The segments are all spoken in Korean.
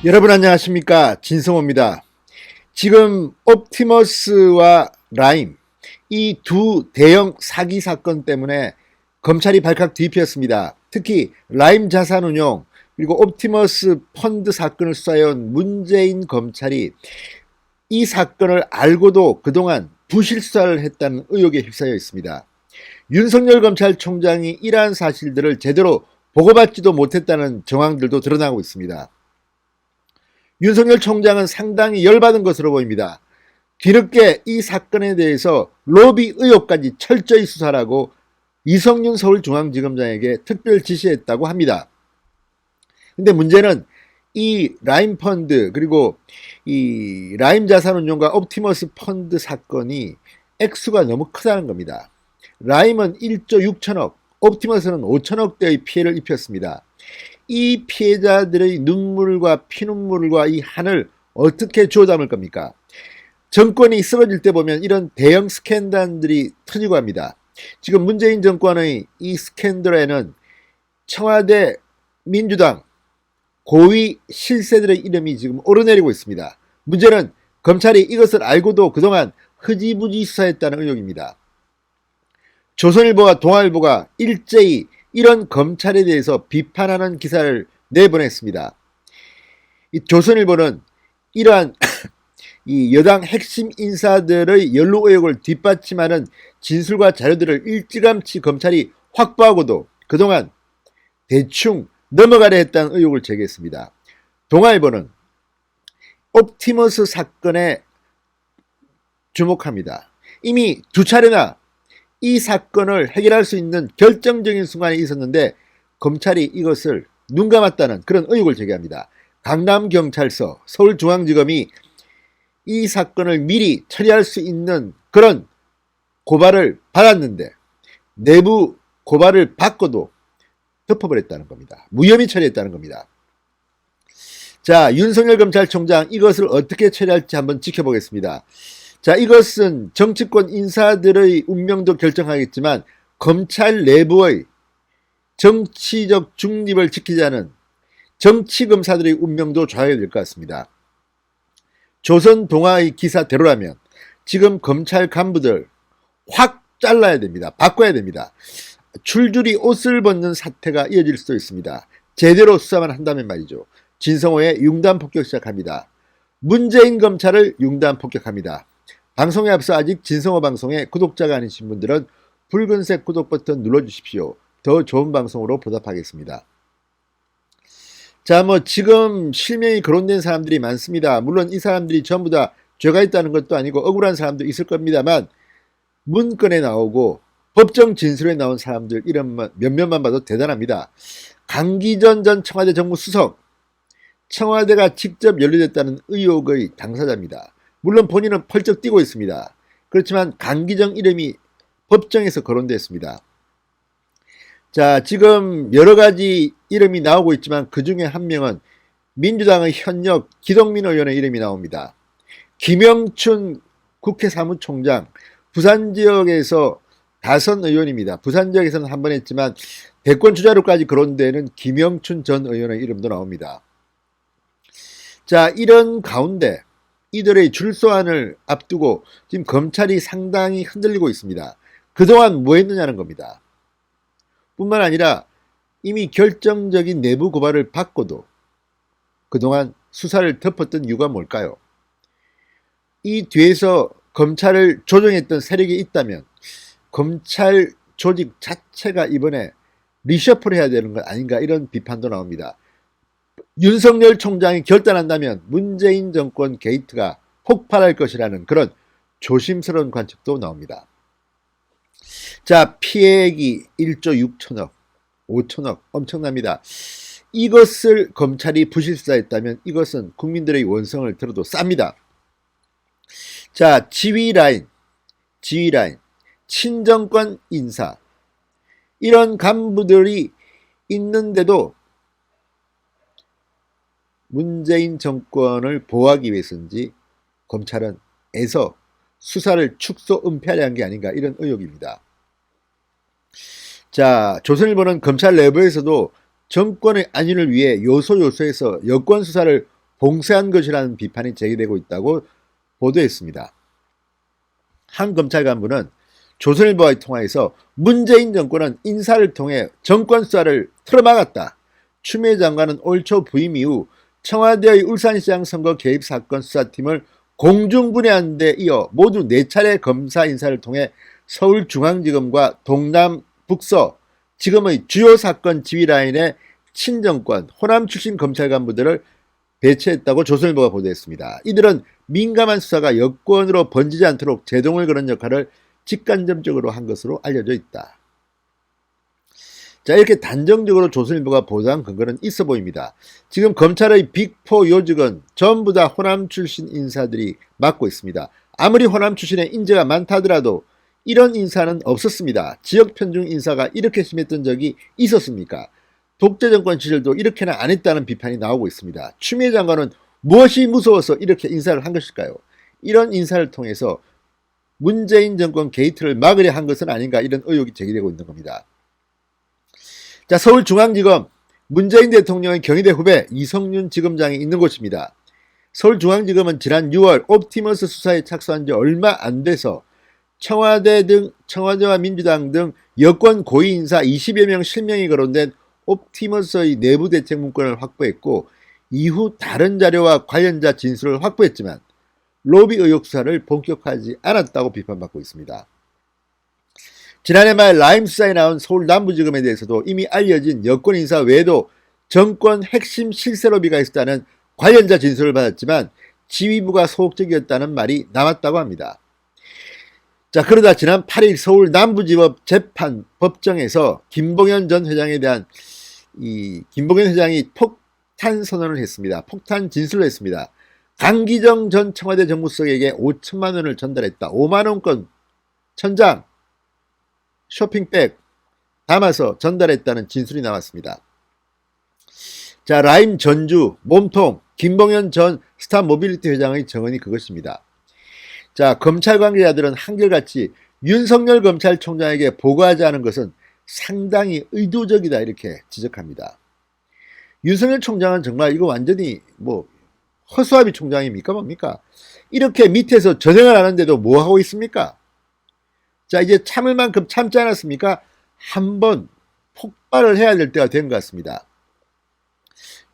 여러분 안녕하십니까, 진성호입니다. 지금 옵티머스와 라임, 이 두 대형 사기 사건 때문에 검찰이 발칵 뒤집혔습니다. 특히 라임 자산운용 그리고 옵티머스 펀드 사건을 수사해온 문재인 검찰이 이 사건을 알고도 그동안 부실 수사를 했다는 의혹에 휩싸여 있습니다. 윤석열 검찰총장이 이러한 사실들을 제대로 보고받지도 못했다는 정황들도 드러나고 있습니다. 윤석열 총장은 상당히 열받은 것으로 보입니다. 뒤늦게 이 사건에 대해서 로비 의혹까지 철저히 수사하라고 이성윤 서울중앙지검장에게 특별 지시했다고 합니다. 근데 문제는 이 라임 펀드 그리고 이 라임 자산운용과 옵티머스 펀드 사건이 액수가 너무 크다는 겁니다. 라임은 1조 6천억, 옵티머스는 5천억대의 피해를 입혔습니다. 이 피해자들의 눈물과 피눈물과 이 한을 어떻게 주워 담을 겁니까? 정권이 쓰러질 때 보면 이런 대형 스캔들들이 터지고 합니다. 지금 문재인 정권의 이 스캔들에는 청와대 민주당 고위 실세들의 이름이 지금 오르내리고 있습니다. 문제는 검찰이 이것을 알고도 그동안 흐지부지 수사했다는 의혹입니다. 조선일보와 동아일보가 일제히 이런 검찰에 대해서 비판하는 기사를 내보냈습니다. 이 조선일보는 이러한 이 여당 핵심 인사들의 연루 의혹을 뒷받침하는 진술과 자료들을 일찌감치 검찰이 확보하고도 그동안 대충 넘어가려 했다는 의혹을 제기했습니다. 동아일보는 옵티머스 사건에 주목합니다. 이미 두 차례나 이 사건을 해결할 수 있는 결정적인 순간이 있었는데 검찰이 이것을 눈감았다는 그런 의혹을 제기합니다. 강남경찰서, 서울중앙지검이 이 사건을 미리 처리할 수 있는 그런 고발을 받았는데 내부 고발을 받고도 덮어버렸다는 겁니다. 무혐의 처리했다는 겁니다. 자, 윤석열 검찰총장 이것을 어떻게 처리할지 한번 지켜보겠습니다. 자, 이것은 정치권 인사들의 운명도 결정하겠지만 검찰 내부의 정치적 중립을 지키자는 정치검사들의 운명도 좌우될 것 같습니다. 조선동아의 기사대로라면 지금 검찰 간부들 확 잘라야 됩니다. 바꿔야 됩니다. 줄줄이 옷을 벗는 사태가 이어질 수도 있습니다. 제대로 수사만 한다면 말이죠. 진성호의 융단 폭격 시작합니다. 문재인 검찰을 융단 폭격합니다. 방송에 앞서 아직 진성호 방송에 구독자가 아니신 분들은 붉은색 구독 버튼 눌러주십시오. 더 좋은 방송으로 보답하겠습니다. 자, 지금 실명이 거론된 사람들이 많습니다. 물론 이 사람들이 전부 다 죄가 있다는 것도 아니고 억울한 사람도 있을 겁니다만 문건에 나오고 법정 진술에 나온 사람들 이름 몇몇만 봐도 대단합니다. 강기전 전 청와대 정무수석, 청와대가 직접 연루됐다는 의혹의 당사자입니다. 물론 본인은 펄쩍 뛰고 있습니다. 그렇지만 강기정 이름이 법정에서 거론됐습니다. 자, 지금 여러 가지 이름이 나오고 있지만 그 중에 한 명은 민주당의 현역 기동민 의원의 이름이 나옵니다. 김영춘 국회 사무총장, 부산 지역에서 다선 의원입니다. 부산 지역에서는 한 번 했지만 대권 주자로까지 거론되는 김영춘 전 의원의 이름도 나옵니다. 자, 이런 가운데 이들의 출소안을 앞두고 지금 검찰이 상당히 흔들리고 있습니다. 그동안 뭐 했느냐는 겁니다. 뿐만 아니라 이미 결정적인 내부 고발을 받고도 그동안 수사를 덮었던 이유가 뭘까요? 이 뒤에서 검찰을 조종했던 세력이 있다면 검찰 조직 자체가 이번에 리셔플 해야 되는 것 아닌가 이런 비판도 나옵니다. 윤석열 총장이 결단한다면 문재인 정권 게이트가 폭발할 것이라는 그런 조심스러운 관측도 나옵니다. 자, 피해액이 1조 6천억, 5천억 엄청납니다. 이것을 검찰이 부실수사했다면 이것은 국민들의 원성을 들어도 쌉니다. 자, 지휘라인, 친정권 인사 이런 간부들이 있는데도 문재인 정권을 보호하기 위해서인지 검찰은 애서 수사를 축소 은폐하려 한 게 아닌가 이런 의혹입니다. 자, 조선일보는 검찰 내부에서도 정권의 안위를 위해 요소에서 여권 수사를 봉쇄한 것이라는 비판이 제기되고 있다고 보도했습니다. 한 검찰 간부는 조선일보와의 통화에서 문재인 정권은 인사를 통해 정권 수사를 틀어막았다. 추미애 장관은 올 초 부임 이후 청와대의 울산시장 선거 개입 사건 수사팀을 공중분해한 데 이어 모두 4차례 검사 인사를 통해 서울중앙지검과 동남북서 지금의 주요 사건 지휘라인의 친정권, 호남 출신 검찰 간부들을 배치했다고 조선일보가 보도했습니다. 이들은 민감한 수사가 여권으로 번지지 않도록 제동을 거는 역할을 직간접적으로 한 것으로 알려져 있다. 자, 이렇게 단정적으로 조선일보가 보도한 근거는 있어 보입니다. 지금 검찰의 빅4 요직은 전부 다 호남 출신 인사들이 맡고 있습니다. 아무리 호남 출신의 인재가 많다 하더라도 이런 인사는 없었습니다. 지역 편중 인사가 이렇게 심했던 적이 있었습니까? 독재 정권 시절도 이렇게는 안 했다는 비판이 나오고 있습니다. 추미애 장관은 무엇이 무서워서 이렇게 인사를 한 것일까요? 이런 인사를 통해서 문재인 정권 게이트를 막으려 한 것은 아닌가, 이런 의혹이 제기되고 있는 겁니다. 자, 서울중앙지검 문재인 대통령의 경희대 후배 이성윤 지검장이 있는 곳입니다. 서울중앙지검은 지난 6월 옵티머스 수사에 착수한 지 얼마 안 돼서 청와대와 민주당 등 여권 고위 인사 20여 명 실명이 거론된 옵티머스의 내부 대책 문건을 확보했고, 이후 다른 자료와 관련자 진술을 확보했지만 로비 의혹 수사를 본격화하지 않았다고 비판받고 있습니다. 지난해 말 라임 수사에 나온 서울 남부지검에 대해서도 이미 알려진 여권 인사 외에도 정권 핵심 실세 로비가 있었다는 관련자 진술을 받았지만 지휘부가 소극적이었다는 말이 나왔다고 합니다. 자, 그러다 지난 8일 서울 남부지법 재판 법정에서 김봉현 전 회장에 대한 김봉현 회장이 폭탄 선언을 했습니다. 폭탄 진술을 했습니다. 강기정 전 청와대 정무수석에게 5천만 원을 전달했다. 5만 원권 천장 쇼핑백 담아서 전달했다는 진술이 나왔습니다. 자, 라임 전주 몸통 김봉현 전 스타모빌리티 회장의 정언이 그것입니다. 자, 검찰 관계자들은 한결같이 윤석열 검찰총장에게 보고하지 않은 것은 상당히 의도적이다, 이렇게 지적합니다. 윤석열 총장은 정말 이거 완전히 허수아비 총장입니까 뭡니까? 이렇게 밑에서 전행을 하는데도 뭐 하고 있습니까? 자, 이제 참을 만큼 참지 않았습니까? 한번 폭발을 해야 될 때가 된 것 같습니다.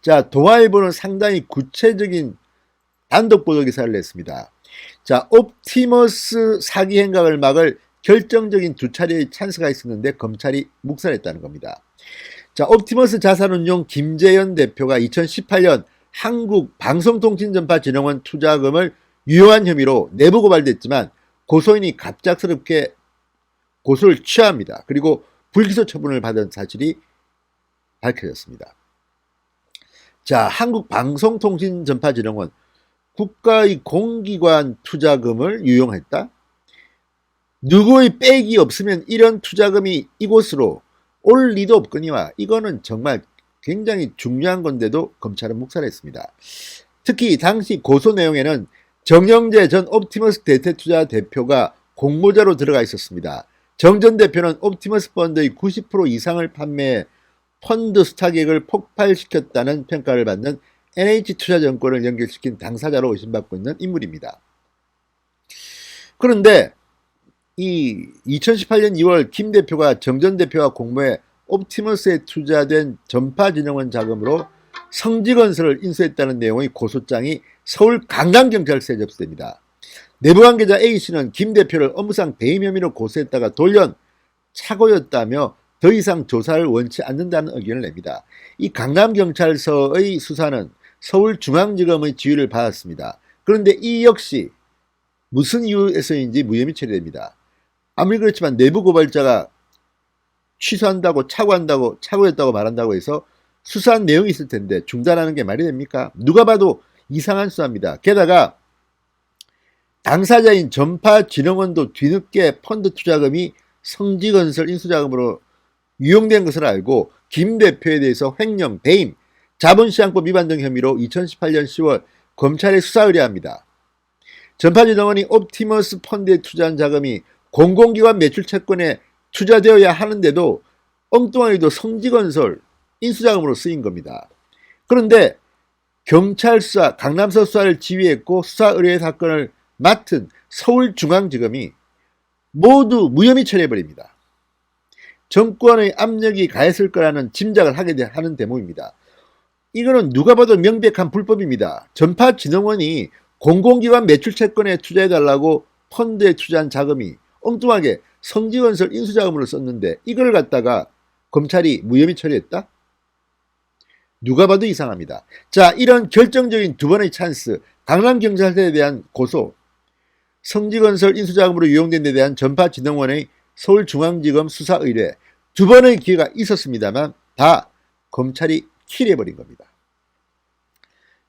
자, 동아일보는 상당히 구체적인 단독 보도 기사를 냈습니다. 자, 옵티머스 사기 행각을 막을 결정적인 2차례의 찬스가 있었는데 검찰이 묵살했다는 겁니다. 자, 옵티머스 자산운용 김재현 대표가 2018년 한국방송통신전파진흥원 투자금을 유용한 혐의로 내부 고발됐지만 고소인이 갑작스럽게 고소를 취하합니다. 그리고 불기소 처분을 받은 사실이 밝혀졌습니다. 자, 한국방송통신전파진흥원 국가의 공기관 투자금을 유용했다? 누구의 빽이 없으면 이런 투자금이 이곳으로 올 리도 없거니와, 이거는 정말 굉장히 중요한 건데도 검찰은 묵살했습니다. 특히 당시 고소 내용에는 정영재 전 옵티머스 대테투자 대표가 공모자로 들어가 있었습니다. 정 전 대표는 옵티머스 펀드의 90% 이상을 판매해 펀드 스타격을 폭발시켰다는 평가를 받는 NH투자증권을 연결시킨 당사자로 의심받고 있는 인물입니다. 그런데 이 2018년 2월 김 대표가 정 전 대표와 공모해 옵티머스에 투자된 전파진흥원 자금으로 성지건설을 인수했다는 내용의 고소장이 서울 강남경찰서에 접수됩니다. 내부 관계자 A씨는 김 대표를 업무상 배임 혐의로 고소했다가 돌연 착오였다며 더 이상 조사를 원치 않는다는 의견을 냅니다. 이 강남경찰서의 수사는 서울중앙지검의 지휘를 받았습니다. 그런데 이 역시 무슨 이유에서인지 무혐의 처리됩니다. 아무리 그렇지만 내부 고발자가 취소한다고 착오했다고 말한다고 해서 수사한 내용이 있을 텐데 중단하는 게 말이 됩니까? 누가 봐도 이상한 수사입니다. 게다가 당사자인 전파진흥원도 뒤늦게 펀드 투자금이 성지건설 인수자금으로 유용된 것을 알고 김 대표에 대해서 횡령, 배임, 자본시장법 위반 등 혐의로 2018년 10월 검찰에 수사 의뢰합니다. 전파진흥원이 옵티머스 펀드에 투자한 자금이 공공기관 매출채권에 투자되어야 하는데도 엉뚱하게도 성지건설 인수자금으로 쓰인 겁니다. 그런데 경찰 수사, 강남서 수사를 지휘했고 수사 의뢰 사건을 맡은 서울중앙지검이 모두 무혐의 처리해버립니다. 정권의 압력이 가했을 거라는 짐작을 하는 대목입니다. 이거는 누가 봐도 명백한 불법입니다. 전파진흥원이 공공기관 매출채권에 투자해달라고 펀드에 투자한 자금이 엉뚱하게 성지건설 인수자금으로 썼는데 이걸 갖다가 검찰이 무혐의 처리했다? 누가 봐도 이상합니다. 자, 이런 결정적인 두 번의 찬스, 강남경찰서에 대한 고소, 성지건설 인수자금으로 유용된 데 대한 전파진흥원의 서울중앙지검 수사 의뢰, 두 번의 기회가 있었습니다만 다 검찰이 킬해버린 겁니다.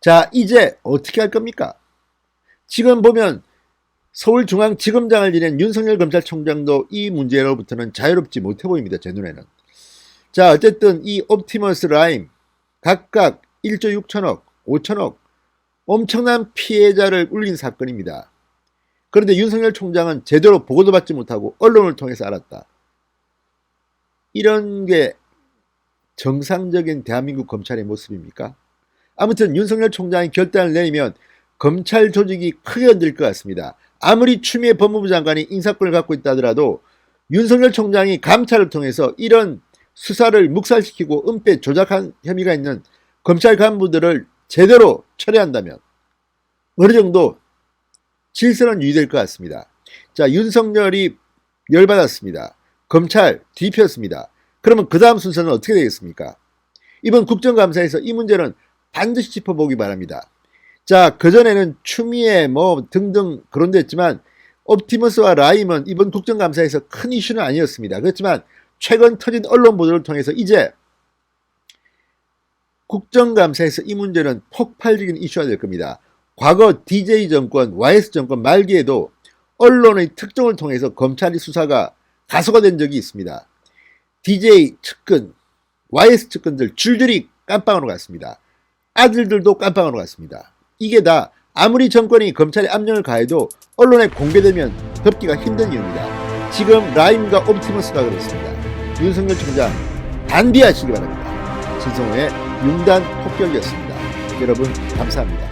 자, 이제 어떻게 할 겁니까? 지금 보면 서울중앙지검장을 지낸 윤석열 검찰총장도 이 문제로부터는 자유롭지 못해 보입니다. 제 눈에는. 자, 어쨌든 이 옵티머스 라임 각각 1조 6천억, 5천억 엄청난 피해자를 울린 사건입니다. 그런데 윤석열 총장은 제대로 보고도 받지 못하고 언론을 통해서 알았다. 이런 게 정상적인 대한민국 검찰의 모습입니까? 아무튼 윤석열 총장이 결단을 내리면 검찰 조직이 크게 흔들 것 같습니다. 아무리 추미애 법무부 장관이 인사권을 갖고 있다 하더라도 윤석열 총장이 감찰을 통해서 이런 수사를 묵살시키고 은폐 조작한 혐의가 있는 검찰 간부들을 제대로 처리한다면 어느 정도 질서는 유지될 것 같습니다. 자, 윤석열이 열받았습니다. 검찰 뒤폈습니다. 그러면 그 다음 순서는 어떻게 되겠습니까? 이번 국정감사에서 이 문제는 반드시 짚어보기 바랍니다. 자, 그전에는 추미애 등등 그런 데 했지만 옵티머스와 라임은 이번 국정감사에서 큰 이슈는 아니었습니다. 그렇지만 최근 터진 언론 보도를 통해서 이제 국정감사에서 이 문제는 폭발적인 이슈가 될 겁니다. 과거 DJ 정권, YS 정권 말기에도 언론의 특종을 통해서 검찰의 수사가 가소화된 적이 있습니다. DJ 측근, YS 측근들 줄줄이 깜빵으로 갔습니다. 아들들도 깜빵으로 갔습니다. 이게 다 아무리 정권이 검찰에 압력을 가해도 언론에 공개되면 덮기가 힘든 이유입니다. 지금 라임과 옵티머스가 그렇습니다. 윤석열 총장 단비하시기 바랍니다. 진성호의 융단 폭격이었습니다. 여러분 감사합니다.